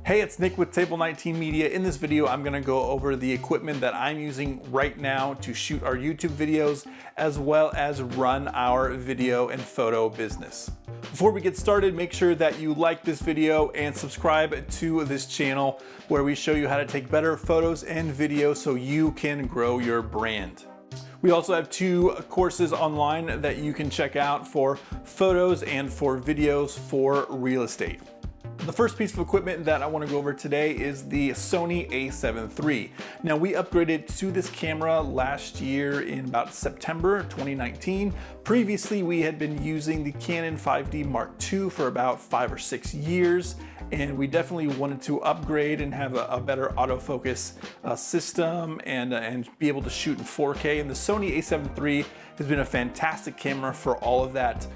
Hey, it's Nick with Table 19 Media. In this video, I'm gonna go over the equipment that I'm using right now to shoot our YouTube videos, as well as run our video and photo business. Before we get started, make sure that you like this video and subscribe to this channel where we show you how to take better photos and videos so you can grow your brand. We also have 2 courses online that you can check out for photos and for videos for real estate. The first piece of equipment that I want to go over today is the Sony a7 III. Now, we upgraded to this camera last year in about September 2019. Previously, we had been using the Canon 5D Mark II for about 5 or 6 years, and we definitely wanted to upgrade and have a better autofocus system and be able to shoot in 4K. And the Sony a7 III has been a fantastic camera for all of that,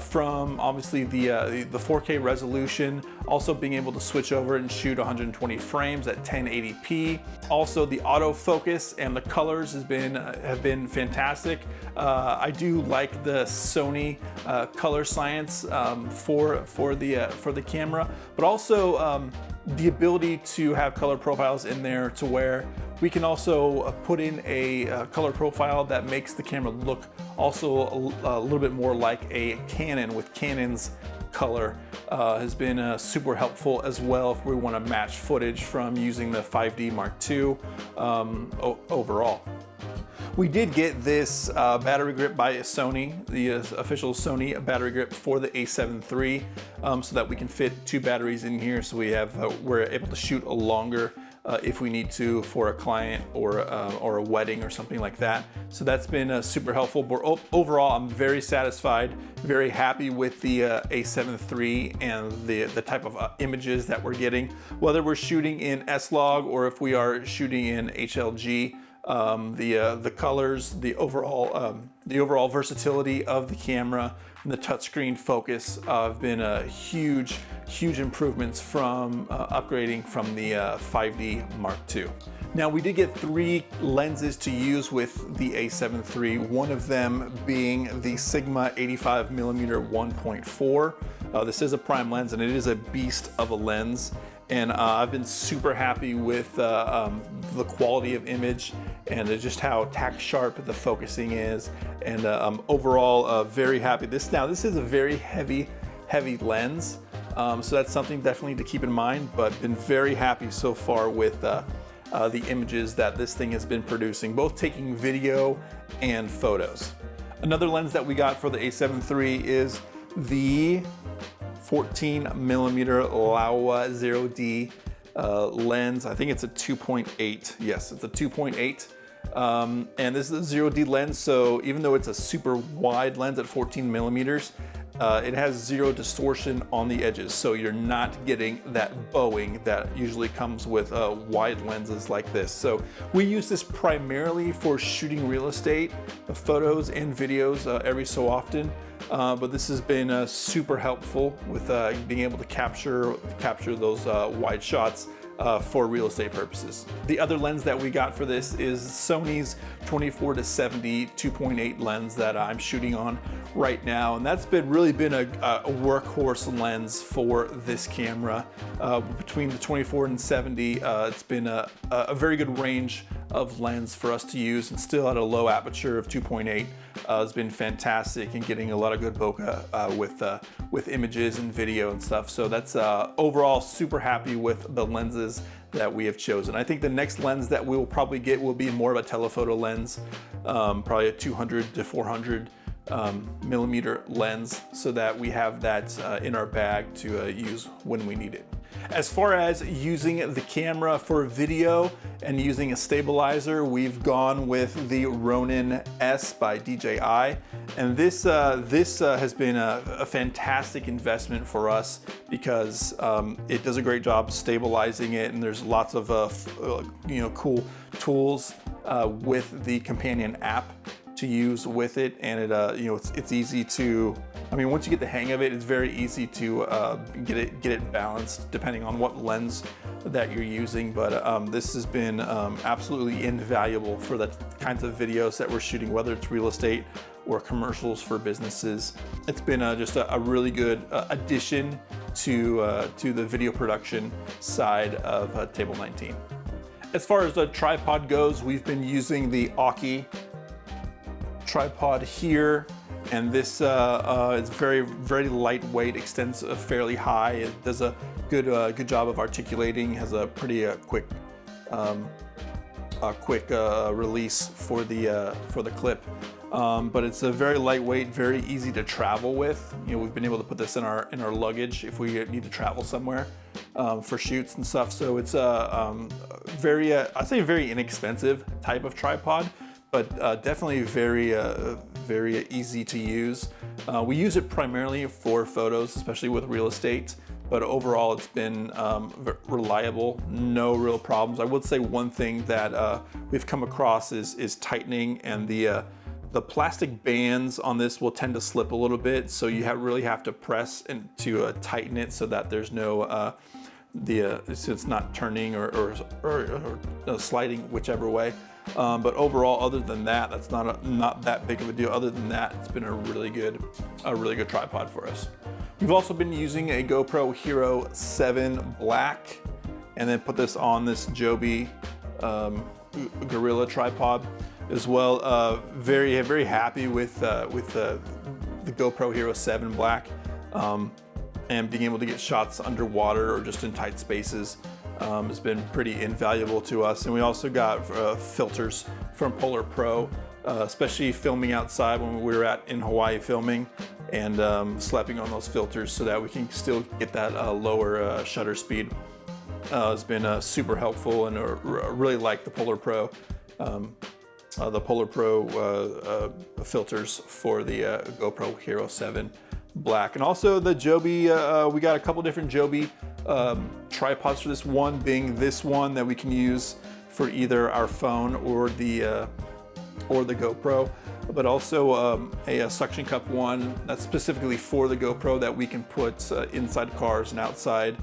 from obviously the 4K resolution, also being able to switch over and shoot 120 frames at 1080p. Also, the autofocus and the colors have been fantastic. I do like the Sony color science for the camera, but also the ability to have color profiles in there to where we can also put in a color profile that makes the camera look also a little bit more like a Canon, with Canon's color has been super helpful as well if we want to match footage from using the 5D Mark II overall. We did get this battery grip by Sony, the official Sony battery grip for the a7 III, so that we can fit 2 batteries in here, so we're able to shoot a longer if we need to for a client or a wedding or something like that. So that's been super helpful. But overall, I'm very satisfied, very happy with the a7 III and the type of images that we're getting, whether we're shooting in S-Log or if we are shooting in HLG. The colors, the overall versatility of the camera, and the touchscreen focus have been huge improvements from upgrading from the 5D Mark II. Now, we did get 3 lenses to use with the a7 III, one of them being the Sigma 85mm 1.4. This is a prime lens and it is a beast of a lens. And I've been super happy with the quality of image and just how tack sharp the focusing is. And overall, very happy. This is a very heavy lens. So that's something definitely to keep in mind, but been very happy so far with the images that this thing has been producing, both taking video and photos. Another lens that we got for the a7 III is the 14mm Laowa 0D lens. I think it's a 2.8. Yes, it's a 2.8. And this is a 0D lens, so even though it's a super wide lens at 14mm, it has 0 distortion on the edges, so you're not getting that bowing that usually comes with wide lenses like this. So we use this primarily for shooting real estate, photos and videos every so often. But this has been super helpful with being able to capture those wide shots for real estate purposes. The other lens that we got for this is Sony's 24-70 2.8 lens that I'm shooting on right now, and that's really been a workhorse lens for this camera. Between the 24 and 70, it's been a very good range of lens for us to use, and still at a low aperture of 2.8. It's been fantastic in getting a lot of good bokeh with images and video and stuff. So that's overall super happy with the lenses that we have chosen. I think the next lens that we will probably get will be more of a telephoto lens, probably a 200 to 400 millimeter lens, so that we have that in our bag to use when we need it. As far as using the camera for video and using a stabilizer, we've gone with the Ronin S by DJI, and this has been a fantastic investment for us because it does a great job stabilizing it, and there's lots of cool tools with the companion app to use with it, and it's easy to, once you get the hang of it, it's very easy to get it balanced depending on what lens that you're using. But this has been absolutely invaluable for the kinds of videos that we're shooting, whether it's real estate or commercials for businesses. It's been just a really good addition to the video production side of Table 19. As far as the tripod goes, we've been using the Aukey tripod here, and this is very lightweight, extends fairly high. It does a good job of articulating, has a pretty quick release for the clip. But it's a very lightweight, very easy to travel with. You know, we've been able to put this in our luggage if we need to travel somewhere for shoots and stuff. So it's I'd say very inexpensive type of tripod, but definitely very easy to use. We use it primarily for photos, especially with real estate. But overall, it's been reliable, no real problems. I would say one thing that we've come across is tightening, and the plastic bands on this will tend to slip a little bit, so you really have to press and to tighten it so that there's no so it's not turning or sliding whichever way. But overall, other than that, that's not that big of a deal. Other than that, it's been a really good tripod for us. We've also been using a GoPro Hero 7 Black, and then put this on this Joby Gorilla tripod as well. Very happy with the GoPro Hero 7 Black, and being able to get shots underwater or just in tight spaces has been pretty invaluable to us. And we also got filters from Polar Pro, especially filming outside when we were in Hawaii filming, and slapping on those filters so that we can still get that lower shutter speed. Has been super helpful, and really like the Polar Pro. Filters for the GoPro Hero 7 Black. And also the Joby, we got a couple different Joby tripods for this, one being this one that we can use for either our phone or the GoPro, but also a suction cup one that's specifically for the GoPro that we can put inside cars and outside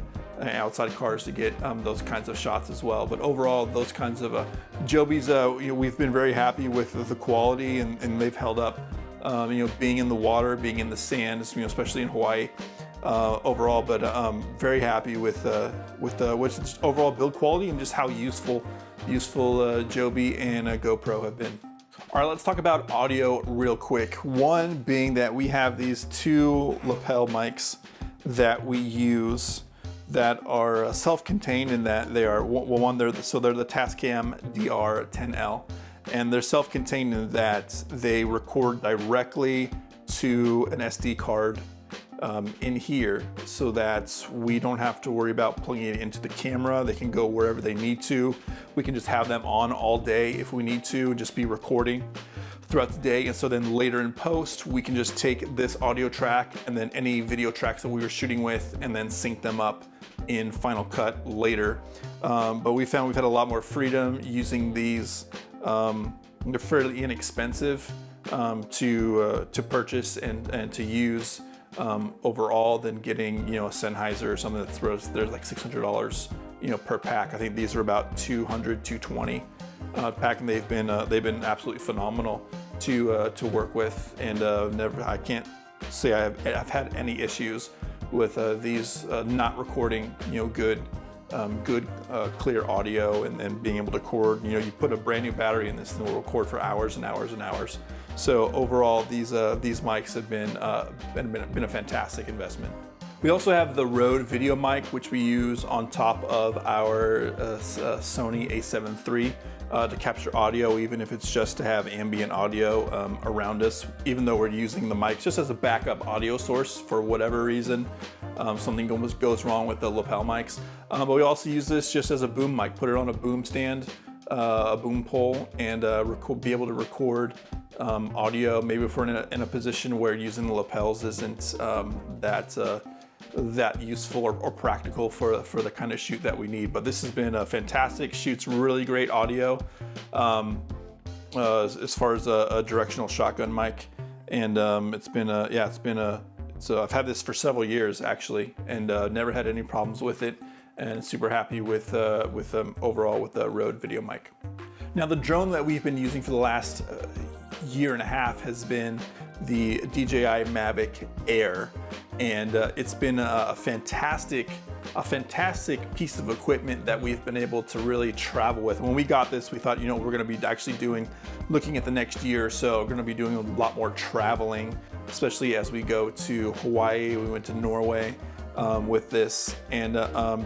cars to get those kinds of shots as well. But overall, those kinds of Joby's, we've been very happy with the quality, and they've held up. Being in the water, being in the sand, especially in Hawaii, overall. But very happy with just overall build quality and just how useful Joby and GoPro have been. All right, let's talk about audio real quick. One being that we have these two lapel mics that we use that are self-contained, in that they are they're the Tascam DR10L, and they're self-contained in that they record directly to an SD card in here, so that we don't have to worry about plugging it into the camera. They can go wherever they need to. We can just have them on all day if we need to, just be recording throughout the day. And so then later in post, we can just take this audio track and then any video tracks that we were shooting with, and then sync them up in Final Cut later. But we found we've had a lot more freedom using these. They're fairly inexpensive to purchase and to use overall, than getting a Sennheiser or something there's like $600 per pack. I think these are about $200, $220 pack, and they've been absolutely phenomenal to work with, and I can't say I've had any issues with these not recording good clear audio, and being able to record. You put a brand new battery in this and it will record for hours and hours and hours. So overall, these mics have been a fantastic investment. We also have the Rode video mic, which we use on top of our Sony a7 III to capture audio, even if it's just to have ambient audio around us, even though we're using the mics just as a backup audio source for whatever reason. Something goes wrong with the lapel mics. But we also use this just as a boom mic, put it on a boom stand, a boom pole, and be able to record audio. Maybe if we're in a position where using the lapels isn't that useful or practical for the kind of shoot that we need. But this has been a fantastic, shoots really great audio as far as a directional shotgun mic, and I've had this for several years actually, and never had any problems with it, and super happy with overall with the Rode video mic. Now, the drone that we've been using for the last year and a half has been the DJI Mavic Air, And it's been a fantastic piece of equipment that we've been able to really travel with. When we got this, we thought, you know, we're gonna be actually looking at the next year or so, we're gonna be doing a lot more traveling, especially as we go to Hawaii. We went to Norway with this, and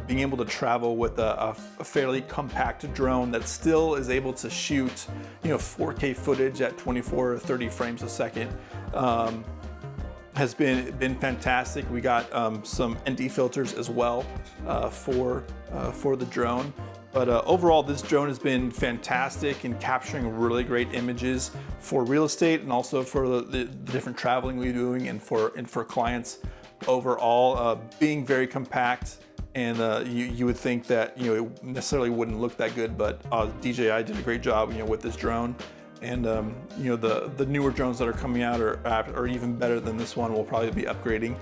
being able to travel with a fairly compact drone that still is able to shoot, you know, 4K footage at 24 or 30 frames a second. Has been fantastic. We got some ND filters as well for the drone. But overall, this drone has been fantastic in capturing really great images for real estate, and also for the different traveling we're doing, and for clients overall. Being very compact, and you would think that, you know, it necessarily wouldn't look that good, but DJI did a great job, you know, with this drone. And you know, the newer drones that are coming out are even better than this one. We'll probably be upgrading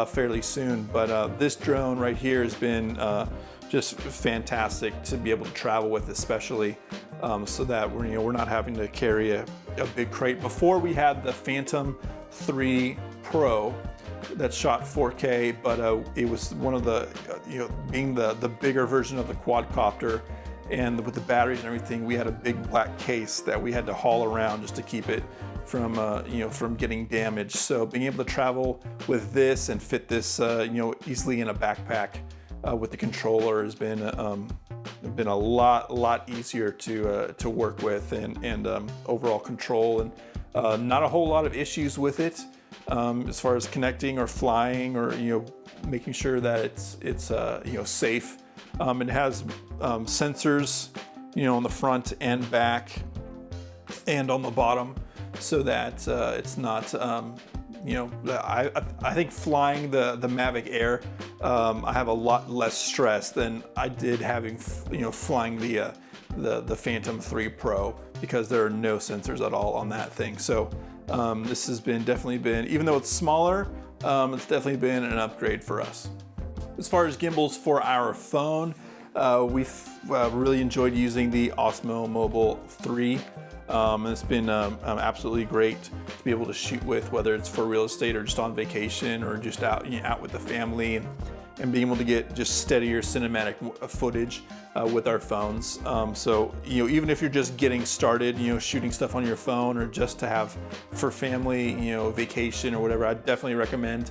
fairly soon. But this drone right here has been just fantastic to be able to travel with, especially so that we're not having to carry a big crate. Before, we had the Phantom 3 Pro that shot 4K, but it was one of the, you know, being the bigger version of the quadcopter. And with the batteries and everything, we had a big black case that we had to haul around just to keep it from from getting damaged. So being able to travel with this and fit this you know, easily in a backpack with the controller has been a lot easier to work with, and overall control, and not a whole lot of issues with it as far as connecting or flying, or, you know, making sure that it's you know, safe. It has sensors, you know, on the front and back and on the bottom, so that it's not, you know, I think flying the Mavic Air, I have a lot less stress than I did having, you know, flying the Phantom 3 Pro, because there are no sensors at all on that thing. So this has definitely been, even though it's smaller, it's definitely been an upgrade for us. As far as gimbals for our phone, we've really enjoyed using the Osmo Mobile 3. And it's been absolutely great to be able to shoot with, whether it's for real estate or just on vacation, or just out, you know, out with the family, and being able to get just steadier cinematic footage with our phones. So, you know, even if you're just getting started, you know, shooting stuff on your phone, or just to have for family, you know, vacation or whatever, I definitely recommend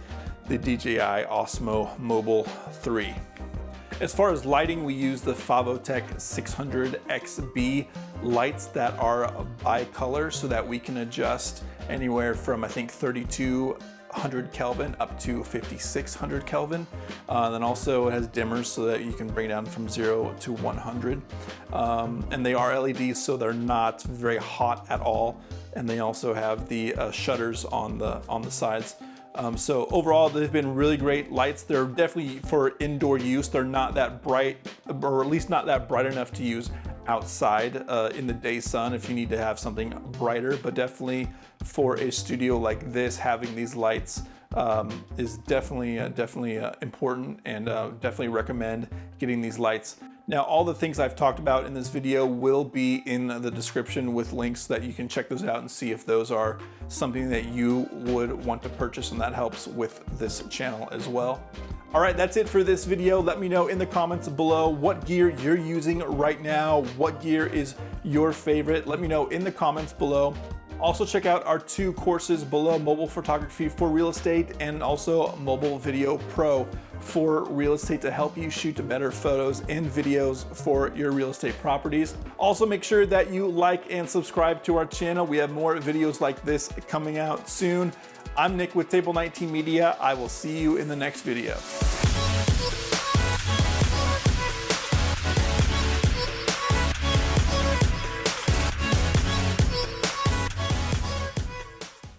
the DJI Osmo Mobile 3. As far as lighting, we use the Favotec 600 XB lights that are bi-color, so that we can adjust anywhere from, I think, 3200 Kelvin up to 5600 Kelvin. Then also it has dimmers, so that you can bring it down from 0 to 100. And they are LEDs, so they're not very hot at all. And they also have the shutters on the sides. So overall, they've been really great lights. They're definitely for indoor use. They're not that bright, or at least not that bright enough to use outside in the day sun if you need to have something brighter. But definitely for a studio like this, having these lights is definitely important, and definitely recommend getting these lights. Now, all the things I've talked about in this video will be in the description with links that you can check those out and see if those are something that you would want to purchase, and that helps with this channel as well. All right, that's it for this video. Let me know in the comments below what gear you're using right now. What gear is your favorite? Let me know in the comments below. Also, check out our 2 courses below: Mobile Photography for Real Estate, and also Mobile Video Pro for real estate, to help you shoot better photos and videos for your real estate properties. Also, make sure that you like and subscribe to our channel. We have more videos like this coming out soon. I'm Nick with Table 19 Media. I will see you in the next video.